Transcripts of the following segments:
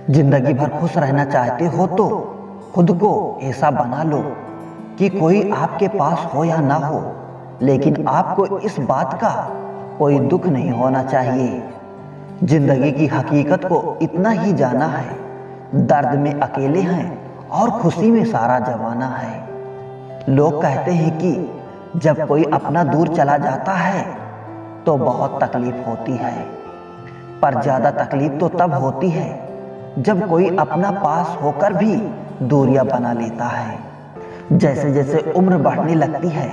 जिंदगी भर खुश रहना चाहते हो तो खुद को ऐसा बना लो कि कोई आपके पास हो या ना हो, लेकिन आपको इस बात का कोई दुख नहीं होना चाहिए। जिंदगी की हकीकत को इतना ही जाना है, दर्द में अकेले हैं और खुशी में सारा जमाना है। लोग कहते हैं कि जब कोई अपना दूर चला जाता है तो बहुत तकलीफ होती है, पर ज़्यादा तकलीफ तो तब होती है जब कोई अपना पास होकर भी दूरियां बना लेता है। जैसे जैसे उम्र बढ़ने लगती है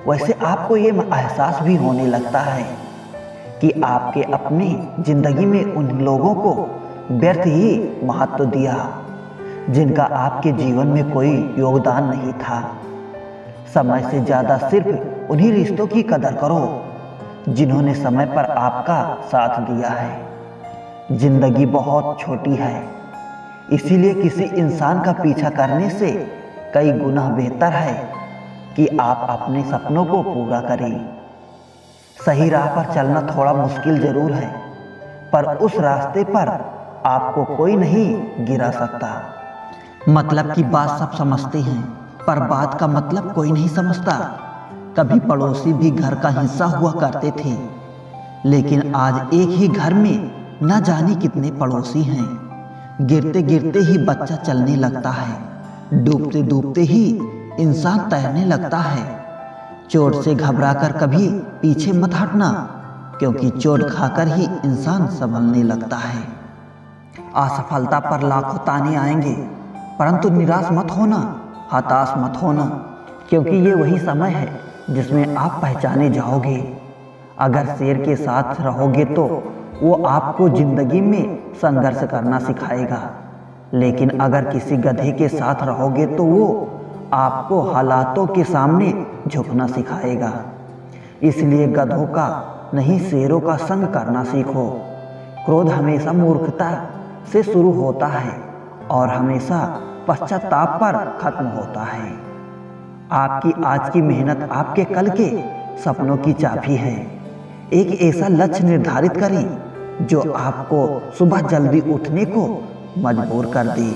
वैसे आपको ये एहसास भी होने लगता है कि आपके अपनी जिंदगी में उन लोगों को व्यर्थ ही महत्व दिया जिनका आपके जीवन में कोई योगदान नहीं था। समय से ज़्यादा सिर्फ उन्हीं रिश्तों की कदर करो जिन्होंने समय पर आपका साथ दिया है। जिंदगी बहुत छोटी है, इसीलिए किसी इंसान का पीछा करने से कई गुना बेहतर है कि आप अपने सपनों को पूरा करें। सही राह पर चलना थोड़ा मुश्किल जरूर है, पर उस रास्ते पर आपको कोई नहीं गिरा सकता। मतलब की बात सब समझते हैं, पर बात का मतलब कोई नहीं समझता। कभी पड़ोसी भी घर का हिस्सा हुआ करते थे, लेकिन आज एक ही घर में न जाने कितने पड़ोसी हैं। गिरते गिरते ही बच्चा चलने लगता है, डूबते डूबते ही इंसान तैरने लगता है। चोट से घबराकर कभी पीछे मत हटना, क्योंकि चोट खाकर ही इंसान संभलने लगता है। असफलता पर लाखों ताने आएंगे, परंतु निराश मत होना, हताश मत होना, क्योंकि ये वही समय है जिसमें आप पहचाने जाओगे। अगर शेर के साथ रहोगे तो वो आपको जिंदगी में संघर्ष करना सिखाएगा, लेकिन अगर किसी गधे के साथ रहोगे तो वो आपको हालातों के सामने झुकना सिखाएगा। इसलिए गधों का नहीं शेरों का संग करना सीखो। क्रोध हमेशा मूर्खता से शुरू होता है और हमेशा पश्चाताप पर खत्म होता है। आपकी आज की मेहनत आपके कल के सपनों की चाबी है। एक ऐसा लक्ष्य निर्धारित करें जो आपको सुबह जल्दी उठने को मजबूर कर दे।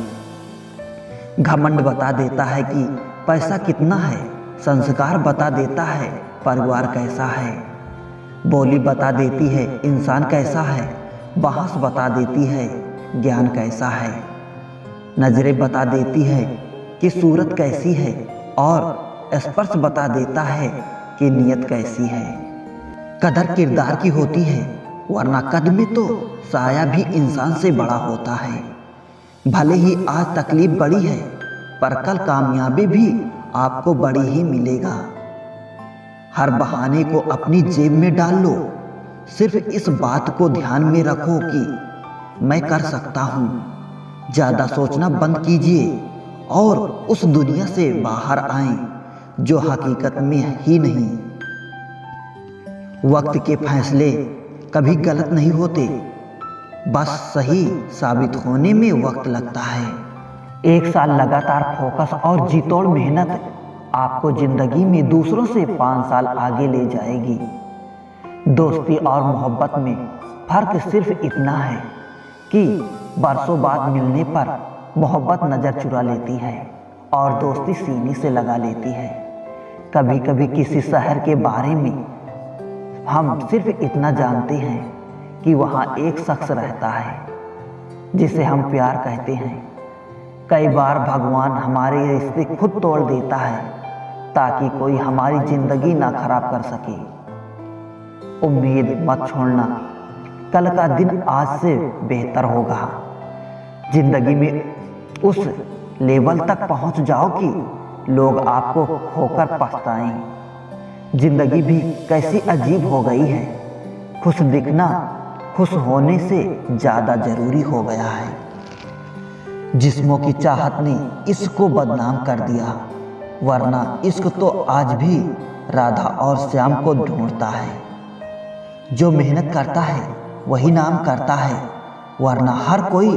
घमंड बता देता है कि पैसा कितना है, संस्कार बता देता है परिवार कैसा है, बोली बता देती है इंसान कैसा है, बहस बता देती है ज्ञान कैसा है, नजरें बता देती है कि सूरत कैसी है और स्पर्श बता देता है कि नीयत कैसी है। कदर किरदार की होती है, वरना कद में तो साया भी इंसान से बड़ा होता है। भले ही आज तकलीफ बड़ी है, पर कल कामयाबी भी आपको बड़ी ही मिलेगा। हर बहाने को अपनी जेब में डाल लो, सिर्फ इस बात को ध्यान में रखो कि मैं कर सकता हूँ। ज़्यादा सोचना बंद कीजिए और उस दुनिया से बाहर आएं जो हकीकत में ही नहीं। वक्त के फैसले कभी गलत नहीं होते, बस सही साबित होने में वक्त लगता है। 1 साल लगातार फोकस और जी तोड़ मेहनत आपको जिंदगी में दूसरों से 5 साल आगे ले जाएगी। दोस्ती और मोहब्बत में फर्क सिर्फ इतना है कि बरसों बाद मिलने पर मोहब्बत नज़र चुरा लेती है और दोस्ती सीने से लगा लेती है। कभी कभी किसी शहर के बारे में हम सिर्फ इतना जानते हैं कि वहाँ एक शख्स रहता है जिसे हम प्यार कहते हैं। कई बार भगवान हमारे रिश्ते खुद तोड़ देता है ताकि कोई हमारी जिंदगी ना खराब कर सके। उम्मीद मत छोड़ना, कल का दिन आज से बेहतर होगा। जिंदगी में उस लेवल तक पहुंच जाओ कि लोग आपको खोकर पछताएं। जिंदगी भी कैसी अजीब हो गई है, खुश दिखना खुश होने से ज़्यादा जरूरी हो गया है। जिस्मों की चाहत ने इसको बदनाम कर दिया, वरना इश्क तो आज भी राधा और श्याम को ढूंढता है। जो मेहनत करता है वही नाम करता है, वरना हर कोई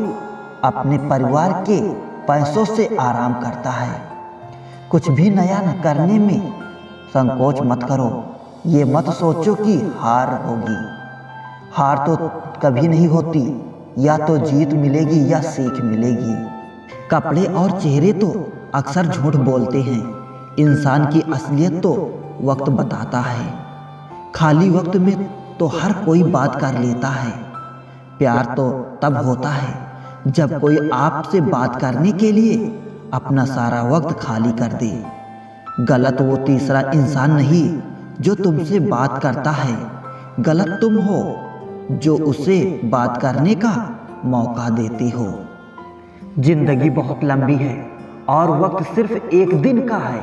अपने परिवार के पैसों से आराम करता है। कुछ भी नया न करने में संकोच मत करो, ये मत सोचो कि हार होगी। हार तो कभी नहीं होती, या तो जीत मिलेगी या सीख मिलेगी। कपड़े और चेहरे तो अक्सर झूठ बोलते हैं, इंसान की असलियत तो वक्त बताता है। खाली वक्त में तो हर कोई बात कर लेता है। प्यार तो तब होता है जब कोई आपसे बात करने के लिए अपना सारा वक्त खाली कर दे। गलत वो तीसरा इंसान नहीं जो तुमसे बात करता है, गलत तुम हो जो उसे बात करने का मौका देते हो। जिंदगी बहुत लंबी है और वक्त सिर्फ एक दिन का है,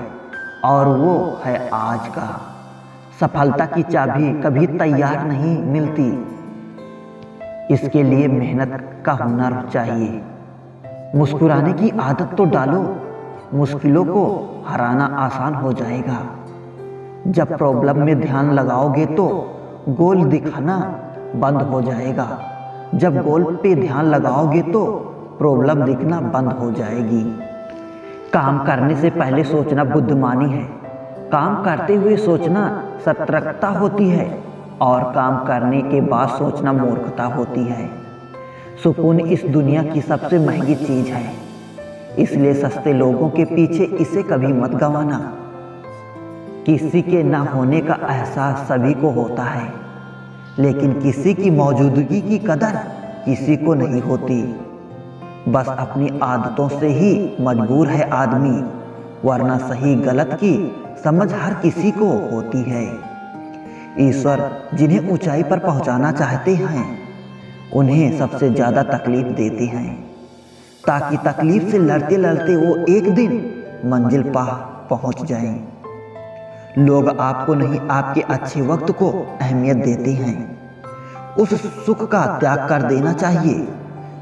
और वो है आज का। सफलता की चाबी कभी तैयार नहीं मिलती, इसके लिए मेहनत का हुनर चाहिए। मुस्कुराने की आदत तो डालो, मुश्किलों को हराना आसान हो जाएगा। जब प्रॉब्लम में ध्यान लगाओगे तो गोल दिखाना बंद हो जाएगा। जब गोल पे ध्यान लगाओगे तो प्रॉब्लम दिखना बंद हो जाएगी। काम करने से पहले सोचना बुद्धिमानी है, काम करते हुए सोचना सतर्कता होती है, और काम करने के बाद सोचना मूर्खता होती है। सुकून इस दुनिया की सबसे महंगी चीज है, इसलिए सस्ते लोगों के पीछे इसे कभी मत गंवाना। किसी के ना होने का एहसास सभी को होता है, लेकिन किसी की मौजूदगी की कदर किसी को नहीं होती। बस अपनी आदतों से ही मजबूर है आदमी, वरना सही गलत की समझ हर किसी को होती है। ईश्वर जिन्हें ऊंचाई पर पहुंचाना चाहते हैं उन्हें सबसे ज्यादा तकलीफ देते हैं, ताकि तकलीफ से लड़ते लड़ते वो एक दिन मंजिल पर पहुंच जाएं। लोग आपको नहीं, आपके अच्छे वक्त को अहमियत देते हैं। उस सुख का त्याग कर देना चाहिए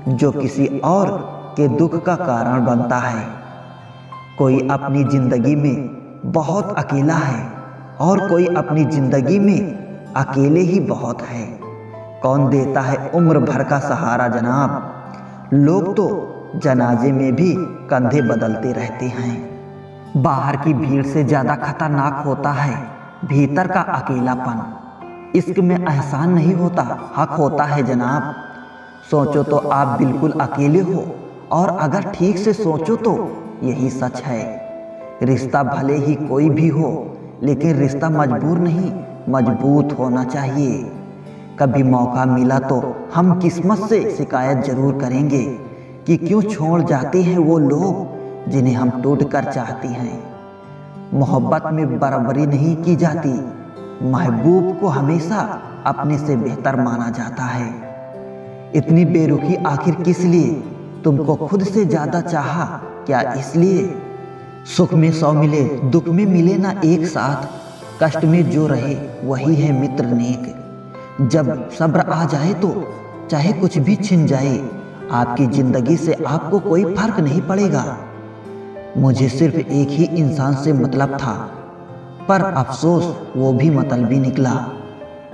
जो किसी और के दुख का कारण बनता है। कोई अपनी जिंदगी में बहुत अकेला है और कोई अपनी जिंदगी में अकेले ही बहुत है। कौन देता है उम्र भर का सहारा जनाब, लोग तो जनाजे में भी कंधे बदलते रहते हैं। बाहर की भीड़ से ज्यादा खतरनाक होता है भीतर का अकेलापन। इश्क में एहसान नहीं होता, हक होता है जनाब। सोचो तो आप बिल्कुल अकेले हो, और अगर ठीक से सोचो तो यही सच है। रिश्ता भले ही कोई भी हो, लेकिन रिश्ता मजबूर नहीं, मजबूत होना चाहिए। कभी मौका मिला तो हम किस्मत से शिकायत जरूर करेंगे कि क्यों छोड़ जाते हैं वो लोग जिन्हें हम टूट कर चाहते हैं। मोहब्बत में बराबरी नहीं की जाती, महबूब को हमेशा अपने से बेहतर माना जाता है। इतनी बेरुखी आखिर किस लिए, तुमको खुद से ज्यादा चाहा क्या इसलिए? सुख में 100 मिले, दुख में मिले ना एक साथ, कष्ट में जो रहे वही है मित्र नेक। जब सब्र आ जाए तो चाहे कुछ भी छिन जाए, आपकी जिंदगी से आपको कोई फर्क नहीं पड़ेगा। मुझे सिर्फ एक ही इंसान से मतलब था, पर अफसोस वो भी मतलबी निकला।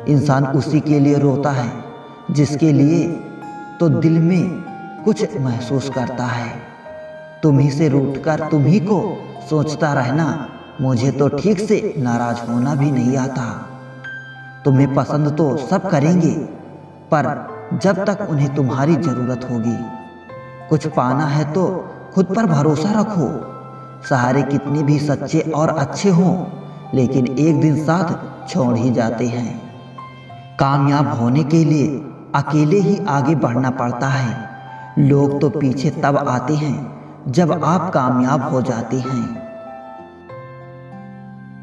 इंसान उसी के लिए रोता है जिसके लिए तो दिल में कुछ महसूस करता है। तुम ही से रूठकर तुम ही को सोचता रहना, मुझे तो ठीक से नाराज होना भी नहीं आता। तुम्हें पसंद तो सब करेंगे, पर जब तक उन्हें तुम्हारी जरूरत होगी। कुछ पाना है तो खुद पर भरोसा रखो। सहारे कितने भी सच्चे और अच्छे हों, लेकिन एक दिन साथ छोड़ ही जाते हैं। कामयाब होने के लिए अकेले ही आगे बढ़ना पड़ता है। लोग तो पीछे तब आते हैं जब आप कामयाब हो जाते हैं।